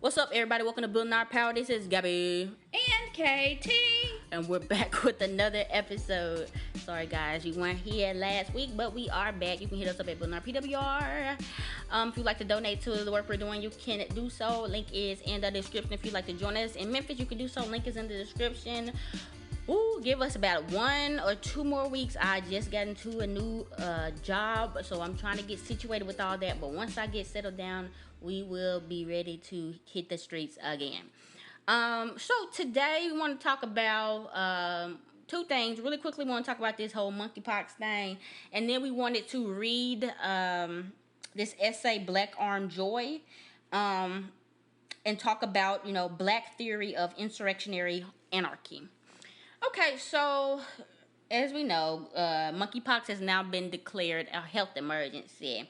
What's up, everybody? Welcome to Building Our Power. This is Gabby. And KT. And we're back with another episode. Sorry, guys, you weren't here last week, but we are back. You can hit us up at Building Our PWR. If you'd like to donate to the work we're doing, you can do so. Link is in the description. If you'd like to join us in Memphis, you can do so. Link is in the description. Ooh, give us about 1 or 2 more weeks. I just got into a new job, so I'm trying to get situated with all that. But once I get settled down, we will be ready to hit the streets again. So today we want to talk about 2 things. Really quickly, we want to talk about this whole monkeypox thing. And then we wanted to read this essay, Black Armed Joy, and talk about, Black theory of insurrectionary anarchy. Okay, so as we know, monkeypox has now been declared a health emergency.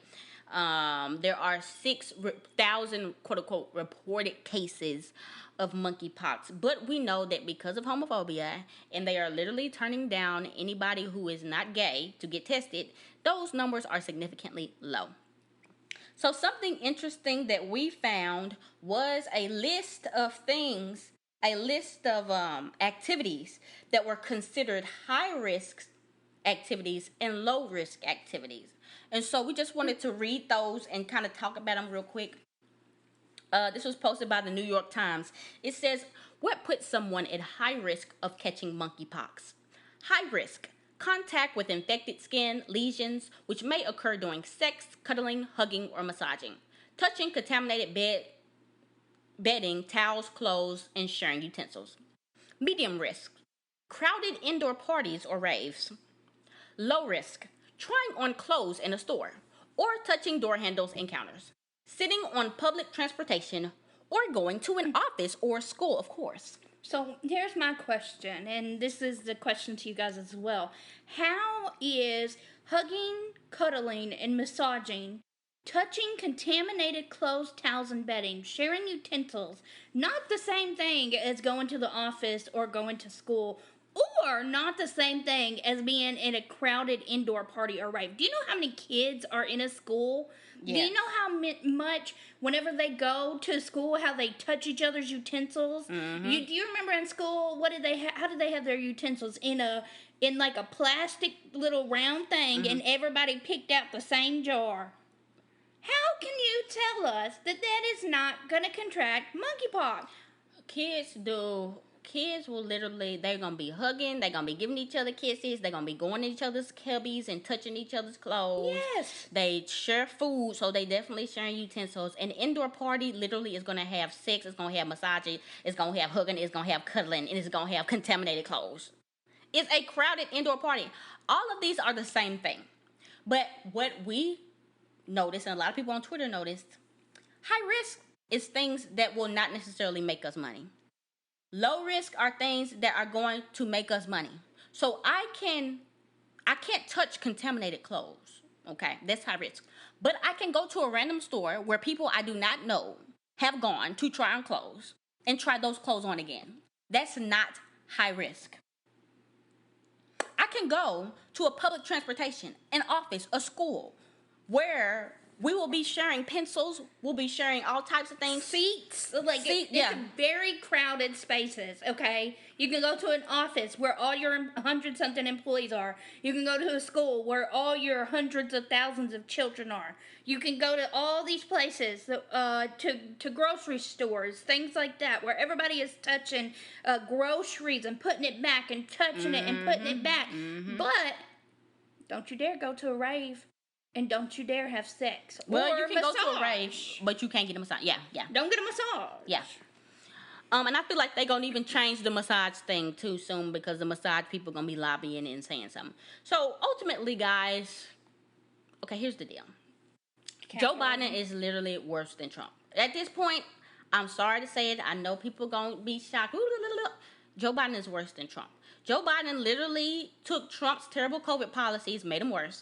There are 6,000 quote-unquote reported cases of monkeypox, but we know that because of homophobia, and they are literally turning down anybody who is not gay to get tested, those numbers are significantly low. So something interesting that we found was a list of activities that were considered high-risk activities and low-risk activities. And so we just wanted to read those and kind of talk about them real quick. This was posted by the New York Times. It says, what puts someone at high risk of catching monkeypox? High risk: contact with infected skin, lesions, which may occur during sex, cuddling, hugging, or massaging. Touching contaminated bedding, towels, clothes, and sharing utensils. Medium risk: crowded indoor parties or raves. Low risk: trying on clothes in a store or touching door handles and counters. Sitting on public transportation or going to an office or school, of course. So here's my question, and this is the question to you guys as well. How is hugging, cuddling, and massaging, touching contaminated clothes, towels, and bedding, sharing utensils, not the same thing as going to the office or going to school, or not the same thing as being in a crowded indoor party or rave? Do you know how many kids are in a school? Yes. Do you know how much, whenever they go to school, how they touch each other's utensils? Mm-hmm. Do you remember in school, how did they have their utensils? In like a plastic little round thing, mm-hmm. and everybody picked out the same jar. How can you tell us that is not going to contract monkeypox? Kids will literally, they're going to be hugging, they're going to be giving each other kisses, they're going to be going in each other's cubbies and touching each other's clothes. Yes. They share food, so they definitely sharing utensils. An indoor party literally is going to have sex, it's going to have massaging, it's going to have hugging, it's going to have cuddling, and it's going to have contaminated clothes. It's a crowded indoor party. All of these are the same thing. But what we noticed, and a lot of people on Twitter noticed, high risk is things that will not necessarily make us money. Low risk are things that are going to make us money. So I can't touch contaminated clothes. Okay, that's high risk. But I can go to a random store where people I do not know have gone to try on clothes and try those clothes on again. That's not high risk. I can go to a public transportation, an office, a school, where we will be sharing pencils. We'll be sharing all types of things. Seats. It's very crowded spaces, okay? You can go to an office where all your 100-something employees are. You can go to a school where all your hundreds of thousands of children are. You can go to all these places, to grocery stores, things like that, where everybody is touching groceries and putting it back and touching it and putting it back. Mm-hmm. But don't you dare go to a rave. And don't you dare have sex. Well, you can go to a rave, but you can't get a massage. Yeah. Don't get a massage. Yeah. And I feel like they're going to even change the massage thing too soon, because the massage people are going to be lobbying and saying something. So, ultimately, guys, okay, here's the deal. Joe Biden is literally worse than Trump. At this point, I'm sorry to say it. I know people are going to be shocked. Joe Biden is worse than Trump. Joe Biden literally took Trump's terrible COVID policies, made them worse.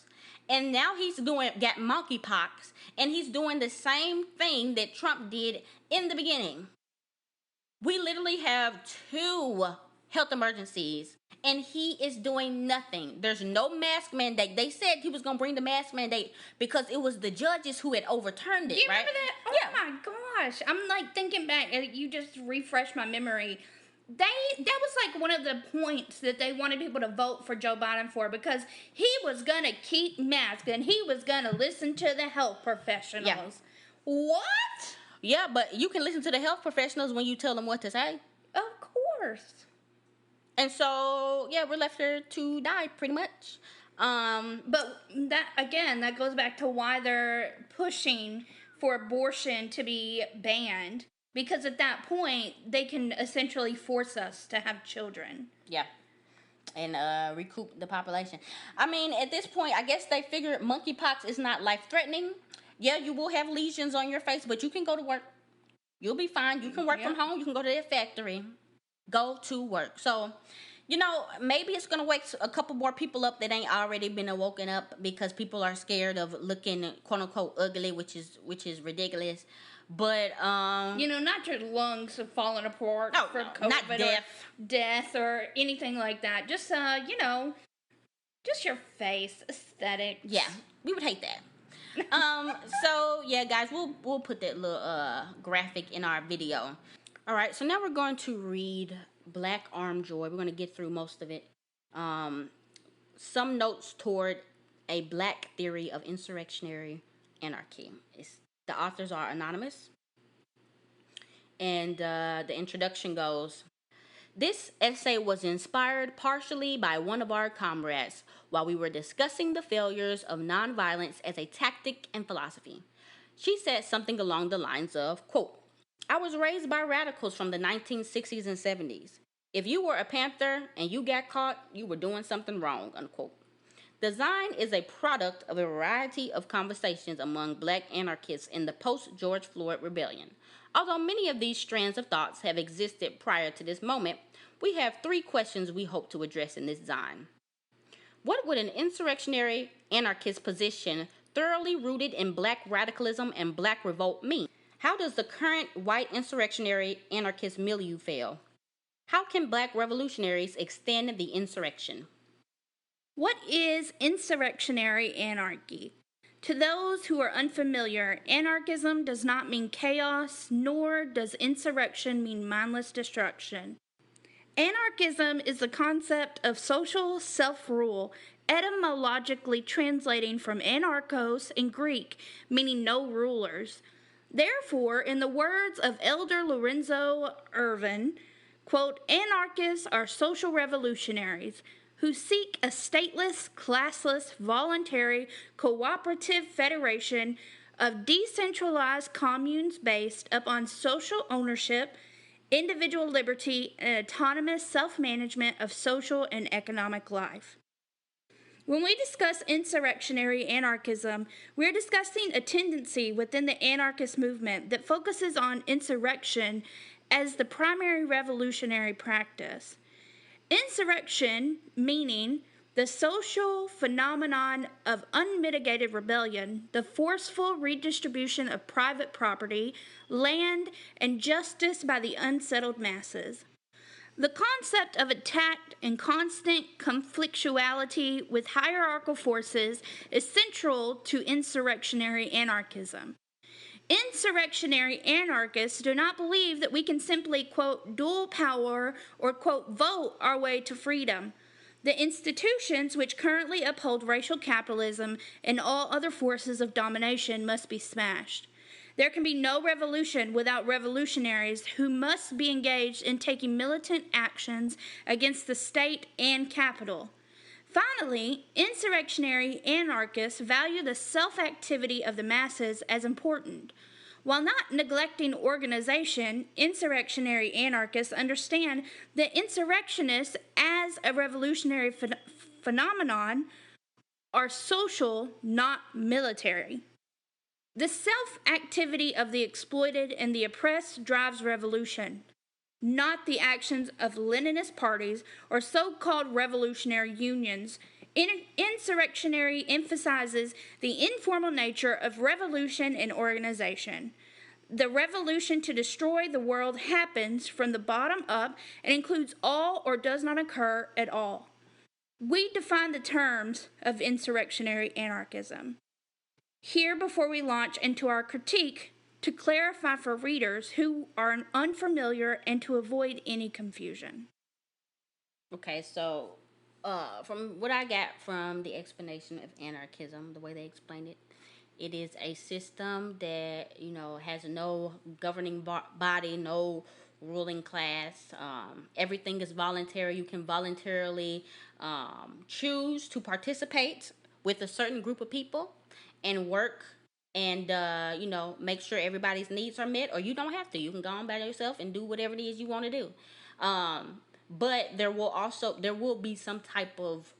And now got monkeypox, and he's doing the same thing that Trump did in the beginning. We literally have 2 health emergencies, and he is doing nothing. There's no mask mandate. They said he was going to bring the mask mandate because it was the judges who had overturned it, Do you right? remember that? Oh my gosh. I'm like thinking back, and you just refreshed my memory. That was like one of the points that they wanted people to vote for Joe Biden for, because he was gonna keep masks and he was gonna listen to the health professionals. Yeah. What? Yeah, but you can listen to the health professionals when you tell them what to say. Of course. And so, yeah, we're left here to die, pretty much. But that goes back to why they're pushing for abortion to be banned, because at that point they can essentially force us to have children. Yeah. And recoup the population. I mean, at this point, I guess they figured monkeypox is not life-threatening. Yeah, you will have lesions on your face, but you can go to work. You'll be fine. You can work from home. You can go to that factory. Go to work. So, maybe it's going to wake a couple more people up that ain't already been woken up, because people are scared of looking, quote unquote, ugly, which is ridiculous. But not your lungs have fallen apart from COVID, not death or anything like that. Just just your face aesthetic. Yeah, we would hate that. So yeah, guys, we'll put that little graphic in our video. All right, so now we're going to read Black Arm Joy. We're going to get through most of it. Some notes toward a black theory of insurrectionary anarchy. The authors are anonymous. And the introduction goes, this essay was inspired partially by one of our comrades while we were discussing the failures of nonviolence as a tactic and philosophy. She said something along the lines of, quote, I was raised by radicals from the 1960s and 70s. If you were a Panther and you got caught, you were doing something wrong, unquote. Design is a product of a variety of conversations among black anarchists in the post-George Floyd rebellion. Although many of these strands of thoughts have existed prior to this moment, we have 3 questions we hope to address in this design. What would an insurrectionary anarchist position thoroughly rooted in black radicalism and black revolt mean? How does the current white insurrectionary anarchist milieu fail? How can black revolutionaries extend the insurrection? What is insurrectionary anarchy? To those who are unfamiliar, anarchism does not mean chaos, nor does insurrection mean mindless destruction. Anarchism is the concept of social self-rule, etymologically translating from anarchos in Greek, meaning no rulers. Therefore, in the words of Elder Lorenzo Irvin, quote, anarchists are social revolutionaries who seek a stateless, classless, voluntary, cooperative federation of decentralized communes based upon social ownership, individual liberty, and autonomous self-management of social and economic life. When we discuss insurrectionary anarchism, we're discussing a tendency within the anarchist movement that focuses on insurrection as the primary revolutionary practice. Insurrection, meaning the social phenomenon of unmitigated rebellion, the forceful redistribution of private property, land, and justice by the unsettled masses. The concept of attack and constant conflictuality with hierarchical forces is central to insurrectionary anarchism. Insurrectionary anarchists do not believe that we can simply, quote, dual power or, quote, vote our way to freedom. The institutions which currently uphold racial capitalism and all other forces of domination must be smashed. There can be no revolution without revolutionaries who must be engaged in taking militant actions against the state and capital. Finally, insurrectionary anarchists value the self-activity of the masses as important. While not neglecting organization, insurrectionary anarchists understand that insurrectionists as a revolutionary phenomenon are social, not military. The self-activity of the exploited and the oppressed drives revolution, not the actions of Leninist parties or so-called revolutionary unions. Insurrectionary emphasizes the informal nature of revolution and organization. The revolution to destroy the world happens from the bottom up and includes all or does not occur at all. We define the terms of insurrectionary anarchism. Here, before we launch into our critique, to clarify for readers who are unfamiliar and to avoid any confusion. Okay, so from what I got from the explanation of anarchism, the way they explained it, it is a system that has no governing body, no ruling class. Everything is voluntary. You can voluntarily choose to participate with a certain group of people and work and make sure everybody's needs are met, or you don't have to. You can go on by yourself and do whatever it is you want to do. But there will be some type of,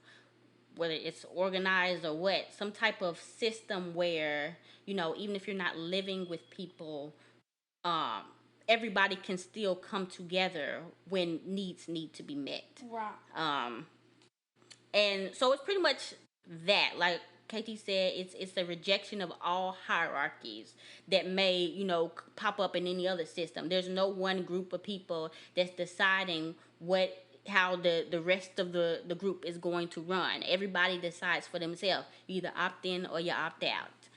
whether it's organized or what, some type of system where even if you're not living with people, um, everybody can still come together when needs need to be met. Right. And so it's pretty much that, like KT said, it's a rejection of all hierarchies that may pop up in any other system. There's no one group of people that's deciding how the rest of the group is going to run. Everybody decides for themselves. You either opt in or you opt out.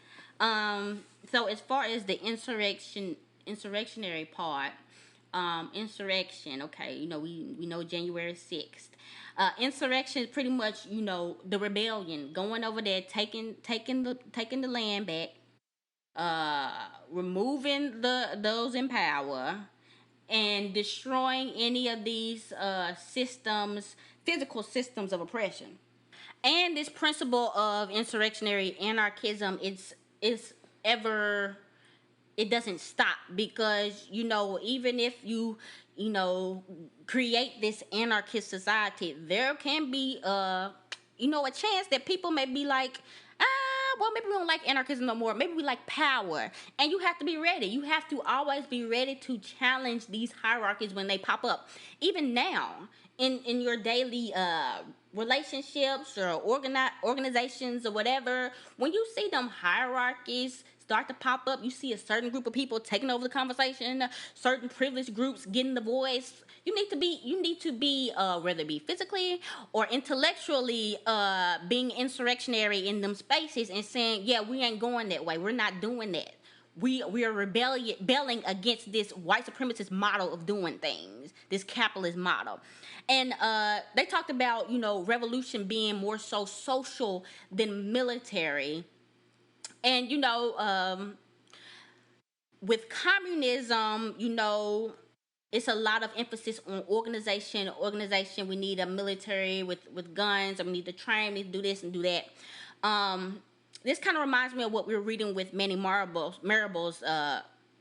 So as far as the insurrectionary part, insurrection. Okay, we know January 6th. Insurrection is pretty much the rebellion, going over there, taking the land back, removing those in power, and destroying any of these physical systems of oppression. And this principle of insurrectionary anarchism, it doesn't stop, because even if you create this anarchist society, there can be a chance that people may be like, well, maybe we don't like anarchism no more. Maybe we like power. And you have to be ready. You have to always be ready to challenge these hierarchies when they pop up. Even now, in your daily relationships or organizations or whatever, when you see them hierarchies start to pop up, you see a certain group of people taking over the conversation, certain privileged groups getting the voice. You need to be whether it be physically or intellectually being insurrectionary in them spaces and saying, yeah, we ain't going that way. We're not doing that. We are rebelling against this white supremacist model of doing things, this capitalist model. And they talked about revolution being more so social than military. And with communism, it's a lot of emphasis on organization. We need a military with guns, or we need to train, we need to do this and do that. This kind of reminds me of what we were reading with Manny Marable's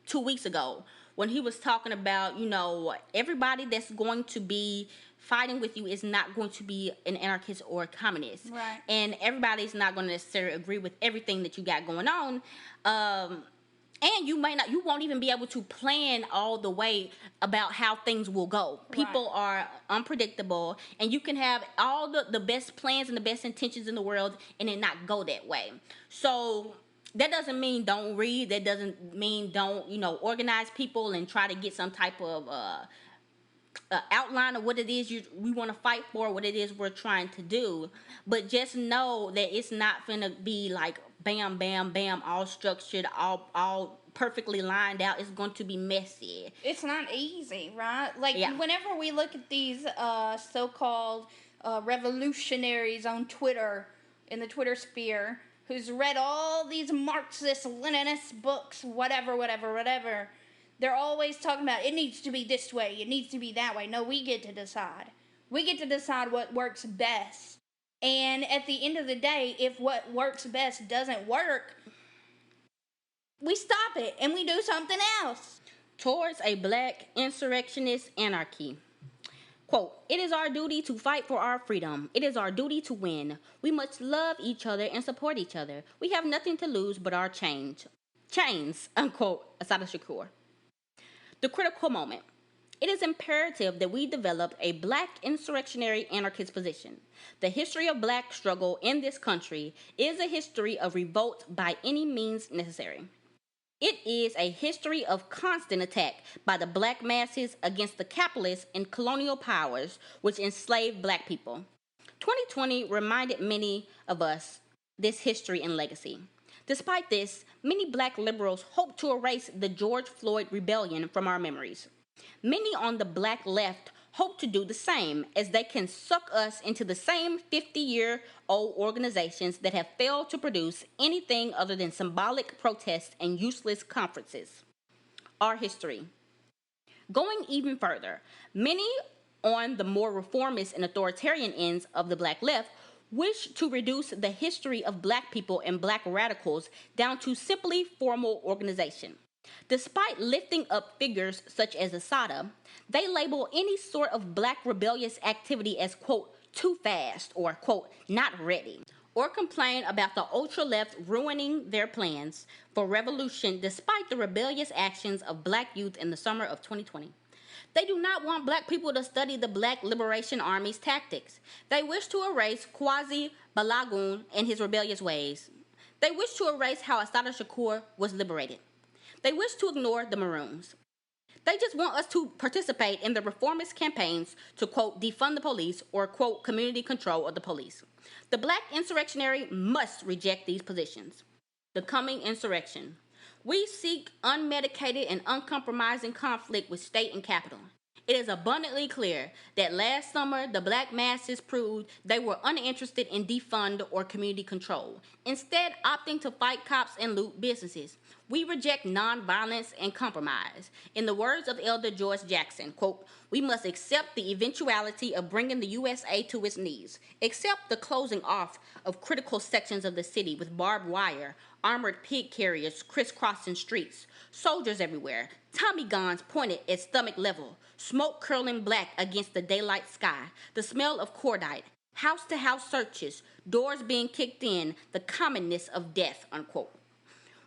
2 weeks ago, when he was talking about, everybody that's going to be fighting with you is not going to be an anarchist or a communist. Right. And everybody's not going to necessarily agree with everything that you got going on. And you won't even be able to plan all the way about how things will go. People are unpredictable, and you can have all the best plans and the best intentions in the world and it not go that way. So that doesn't mean don't read. That doesn't mean don't, organize people and try to get some type of outline of what it is we want to fight for, what it is we're trying to do. But just know that it's not finna be like bam, bam, bam, all structured, all perfectly lined out. It's going to be messy. It's not easy, right? Like, whenever we look at these so-called revolutionaries on Twitter, in the Twitter sphere, who's read all these Marxist, Leninist books, whatever, they're always talking about, it needs to be this way, it needs to be that way. No, we get to decide. We get to decide what works best. And at the end of the day, if what works best doesn't work, we stop it and we do something else. Towards a black insurrectionist anarchy. Quote, "It is our duty to fight for our freedom. It is our duty to win. We must love each other and support each other. We have nothing to lose but our chains." Unquote, Asada Shakur. The critical moment. It is imperative that we develop a black insurrectionary anarchist position. The history of black struggle in this country is a history of revolt by any means necessary. It is a history of constant attack by the black masses against the capitalist and colonial powers which enslaved black people. 2020 reminded many of us this history and legacy. Despite this, many black liberals hope to erase the George Floyd rebellion from our memories. Many on the black left hope to do the same, as they can suck us into the same 50-year-old organizations that have failed to produce anything other than symbolic protests and useless conferences. Our history. Going even further, many on the more reformist and authoritarian ends of the black left wish to reduce the history of black people and black radicals down to simply formal organization. Despite lifting up figures such as Asada, they label any sort of black rebellious activity as, quote, too fast or, quote, not ready, or complain about the ultra-left ruining their plans for revolution despite the rebellious actions of black youth in the summer of 2020. They do not want black people to study the Black Liberation Army's tactics. They wish to erase Quasi Balagoon and his rebellious ways. They wish to erase how Assata Shakur was liberated. They wish to ignore the Maroons. They just want us to participate in the reformist campaigns to, quote, defund the police or, quote, community control of the police. The black insurrectionary must reject these positions. The coming insurrection. We seek unmedicated and uncompromising conflict with state and capital. It is abundantly clear that last summer the black masses proved they were uninterested in defund or community control, instead opting to fight cops and loot businesses. We reject nonviolence and compromise. In the words of Elder George Jackson, quote, we must accept the eventuality of bringing the USA to its knees, accept the closing off of critical sections of the city with barbed wire, armored pig carriers crisscrossing streets, soldiers everywhere, Tommy guns pointed at stomach level, smoke curling black against the daylight sky, the smell of cordite, house-to-house searches, doors being kicked in, the commonness of death, unquote.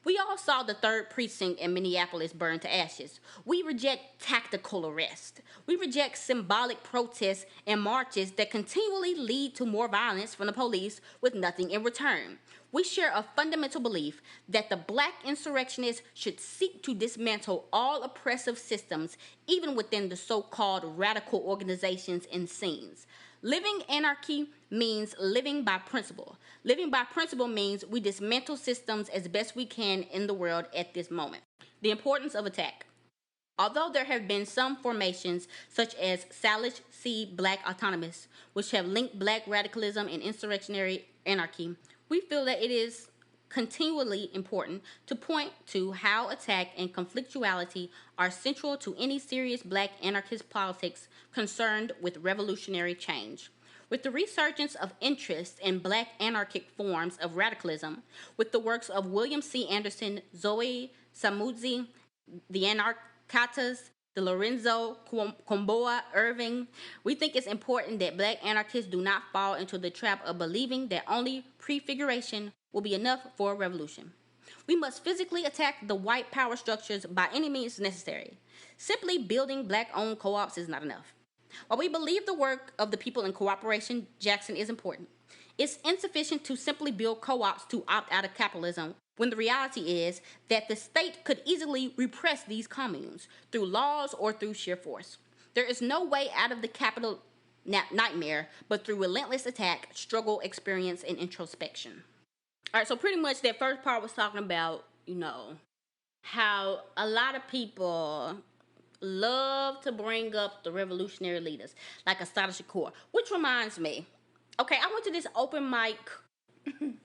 We all saw the 3rd precinct in Minneapolis burn to ashes. We reject tactical arrest. We reject symbolic protests and marches that continually lead to more violence from the police with nothing in return. We share a fundamental belief that the black insurrectionists should seek to dismantle all oppressive systems, even within the so-called radical organizations and scenes. Living anarchy means living by principle. Living by principle means we dismantle systems as best we can in the world at this moment. The importance of attack. Although there have been some formations, such as Salish Sea Black Autonomous, which have linked black radicalism and insurrectionary anarchy, we feel that it is continually important to point to how attack and conflictuality are central to any serious black anarchist politics concerned with revolutionary change. With the resurgence of interest in black anarchic forms of radicalism, with the works of William C. Anderson, Zoe Samudzi, the Anarchatas, the Lorenzo Comboa Irving, we think it's important that black anarchists do not fall into the trap of believing that only prefiguration will be enough for a revolution. We must physically attack the white power structures by any means necessary. Simply building black-owned co-ops is not enough. While we believe the work of the people in Cooperation Jackson is important, it's insufficient to simply build co-ops to opt out of capitalism when the reality is that the state could easily repress these communes through laws or through sheer force. There is no way out of the capital nightmare but through relentless attack, struggle, experience, and introspection. All right, so pretty much that first part was talking about, how a lot of people love to bring up the revolutionary leaders, like Assata Shakur, which reminds me, okay, I went to this open mic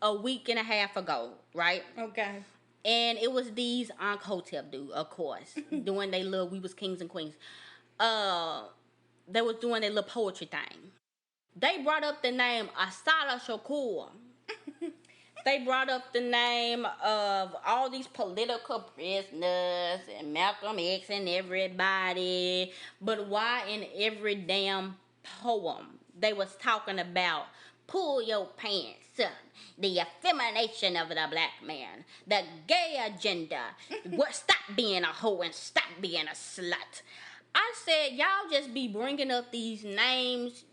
a week and a half ago, right? Okay. And it was these Ankh Hotep dude, of course, doing they little We Was Kings and Queens. They was doing their little poetry thing. They brought up the name Assata Shakur. They brought up the name of all these political prisoners and Malcolm X and everybody. But why in every damn poem they was talking about pull your pants up, the effemination of the black man, the gay agenda, stop being a hoe and stop being a slut. I said, y'all just be bringing up these names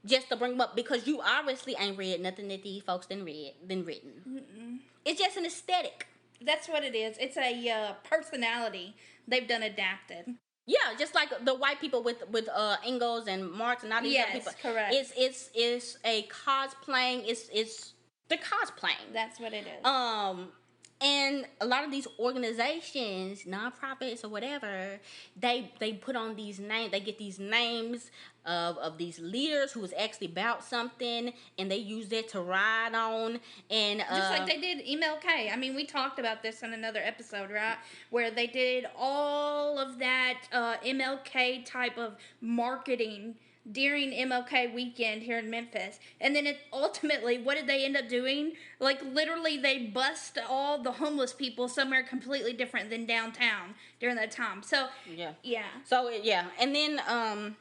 just to bring them up because you obviously ain't read nothing that these folks done written. Mm-mm. It's just an aesthetic. That's what it is. It's a personality they've done adapted. Yeah, just like the white people with Ingalls and Marx and all these other people. Yes, correct. It's a cosplaying. It's they're cosplaying. That's what it is. And a lot of these organizations, nonprofits or whatever, they put on these names. They get these names of these leaders who was actually about something, and they use that to ride on. And just like they did MLK. I mean, we talked about this in another episode, right? Where they did all of that MLK type of marketing during MLK weekend here in Memphis. And then ultimately, what did they end up doing? Like, literally, they bust all the homeless people somewhere completely different than downtown during that time. So, yeah. So, yeah. And then,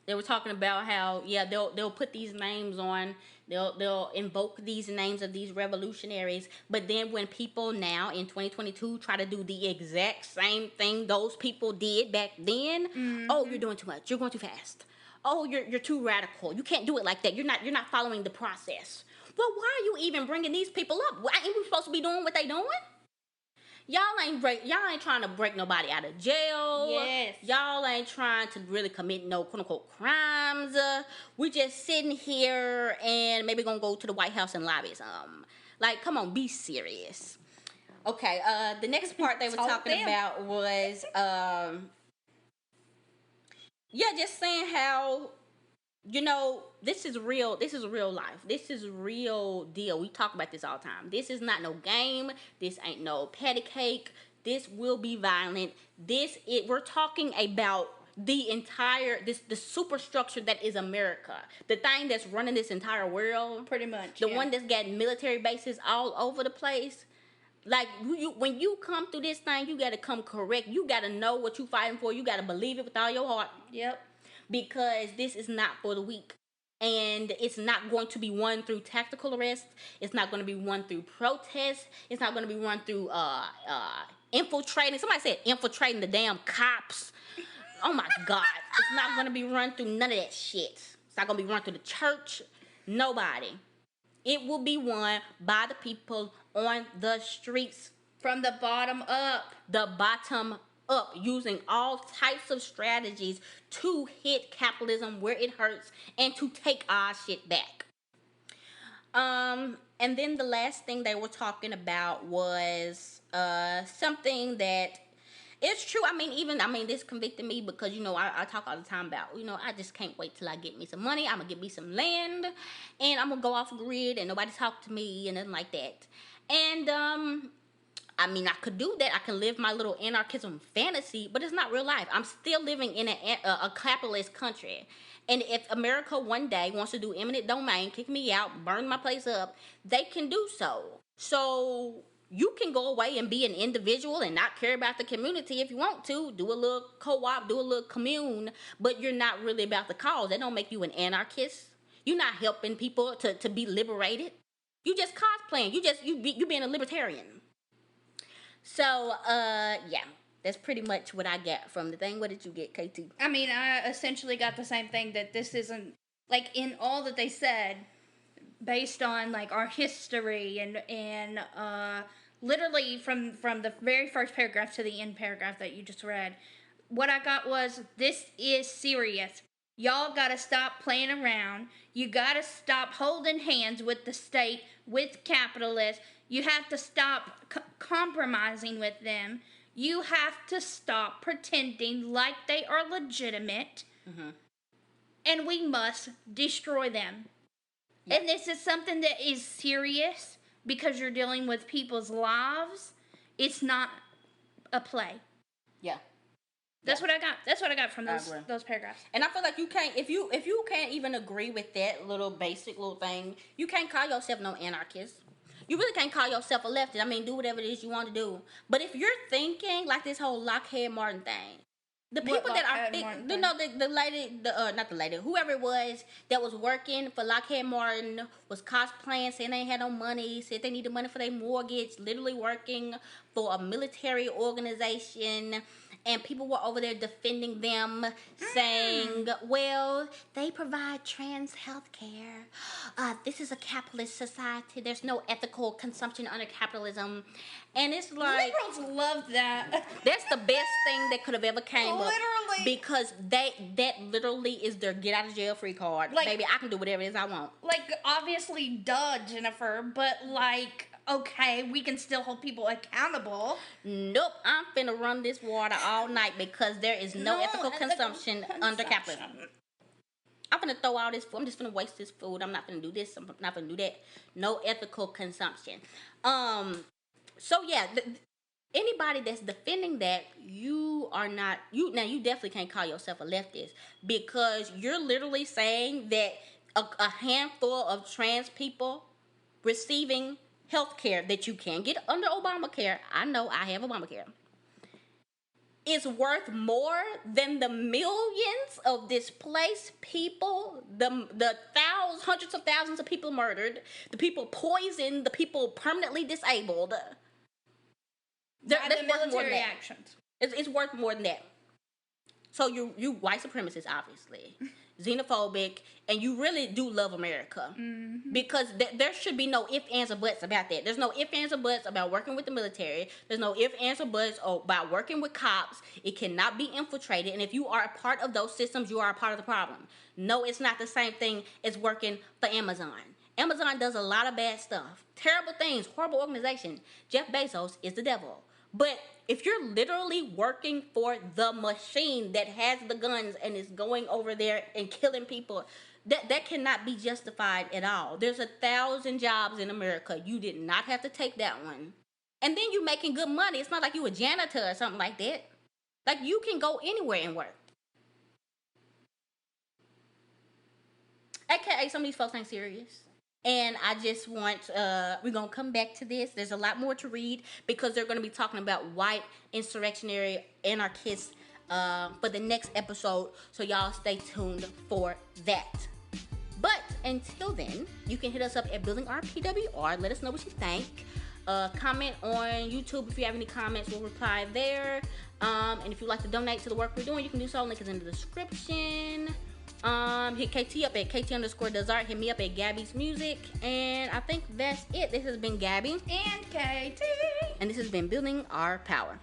they were talking about how, they'll put these names on, they'll invoke these names of these revolutionaries, but then when people now in 2022 try to do the exact same thing those people did back then, oh, you're doing too much, you're going too fast. Oh, you're too radical. You can't do it like that. You're not following the process. Well, why are you even bringing these people up? Ain't we supposed to be doing what they doing? Y'all ain't trying to break nobody out of jail. Yes. Y'all ain't trying to really commit no quote unquote crimes. We just sitting here and maybe gonna go to the White House and lobby some. Like, come on, be serious. Okay. The next part they were talking about was just saying how, this is real. This is real life. This is real deal. We talk about this all the time. This is not no game. This ain't no patty cake. This will be violent. We're talking about the entire, the superstructure that is America. The thing that's running this entire world. Pretty much. The one that's got military bases all over the place. Like, when you come through this thing, you got to come correct. You got to know what you're fighting for. You got to believe it with all your heart. Yep. Because this is not for the weak. And it's not going to be won through tactical arrest. It's not going to be won through protest. It's not going to be won through infiltrating. Somebody said infiltrating the damn cops. Oh, my God. It's not going to be run through none of that shit. It's not going to be run through the church. Nobody. It will be won by the people on the streets. From the bottom up. The bottom up, using all types of strategies to hit capitalism where it hurts and to take our shit back. And then the last thing they were talking about was something that it's true. This convicted me because, I talk all the time about, I just can't wait till I get me some money. I'm going to get me some land and I'm going to go off grid and nobody talk to me and nothing like that. And, I could do that. I can live my little anarchism fantasy, but it's not real life. I'm still living in a capitalist country. And if America one day wants to do eminent domain, kick me out, burn my place up, they can do so. So you can go away and be an individual and not care about the community if you want to. Do a little co-op, do a little commune, but you're not really about the cause. That don't make you an anarchist. You're not helping people to be liberated. You just cosplaying. You being a libertarian. So, that's pretty much what I got from the thing. What did you get, KT? I essentially got the same thing, that this isn't, like, in all that they said, based on, like, our history and literally from the very first paragraph to the end paragraph that you just read, what I got was, this is serious. Y'all gotta stop playing around. You gotta stop holding hands with the state, with capitalists. You have to stop compromising with them. You have to stop pretending like they are legitimate. Mm-hmm. And we must destroy them. Yeah. And this is something that is serious because you're dealing with people's lives. It's not a play. Yeah. That's what I got. That's what I got from those paragraphs. And I feel like you can't, if you can't even agree with that little basic little thing, you can't call yourself no anarchist. You really can't call yourself a leftist. Do whatever it is you want to do. But if you're thinking like this whole Lockheed Martin thing, the people that are, the lady, not the lady, whoever it was that was working for Lockheed Martin was cosplaying, saying they ain't had no money, said they needed money for their mortgage, literally working for a military organization. and people were over there defending them, saying, well, they provide trans health care. This is a capitalist society. There's no ethical consumption under capitalism. And it's like... Liberals love that. That's the best thing that could have ever came Literally. up. Because that literally is their get out of jail free card. Like, baby, I can do whatever it is I want. Like, obviously, duh, Jennifer, but like... Okay, we can still hold people accountable. Nope, I'm finna run this water all night because there is no ethical consumption under capitalism. I'm finna throw all this food. I'm just finna waste this food. I'm not finna do this. I'm not finna do that. No ethical consumption. So yeah, anybody that's defending that, you are not. You definitely can't call yourself a leftist because you're literally saying that a handful of trans people receiving health care that you can get under Obamacare, I know I have Obamacare, is worth more than the millions of displaced people, the hundreds of thousands of people murdered, the people poisoned, the people permanently disabled. By the military actions. It's worth more than that. So you white supremacist, obviously, xenophobic, and you really do love America. Mm-hmm. Because there should be no ifs, ands, or buts about that. There's no ifs, ands, or buts about working with the military. There's no ifs, ands, or buts about working with cops. It cannot be infiltrated. And if you are a part of those systems, you are a part of the problem. No, it's not the same thing as working for Amazon. Amazon does a lot of bad stuff. Terrible things. Horrible organization. Jeff Bezos is the devil. But if you're literally working for the machine that has the guns and is going over there and killing people, that cannot be justified at all. There's 1,000 jobs in America. You did not have to take that one. And then you making good money. It's not like you a janitor or something like that. Like, you can go anywhere and work. AKA, some of these folks ain't serious. And I just want, we're going to come back to this. There's a lot more to read because they're going to be talking about white insurrectionary anarchists for the next episode. So y'all stay tuned for that. But until then, you can hit us up at buildingourpower. Let us know what you think. Comment on YouTube if you have any comments. We'll reply there. And if you'd like to donate to the work we're doing, you can do so. Link is in the description. Hit KT up at KT_does art. Hit me up at Gabby's Music. And I think that's it. This has been Gabby. And KT. And this has been Building Our Power.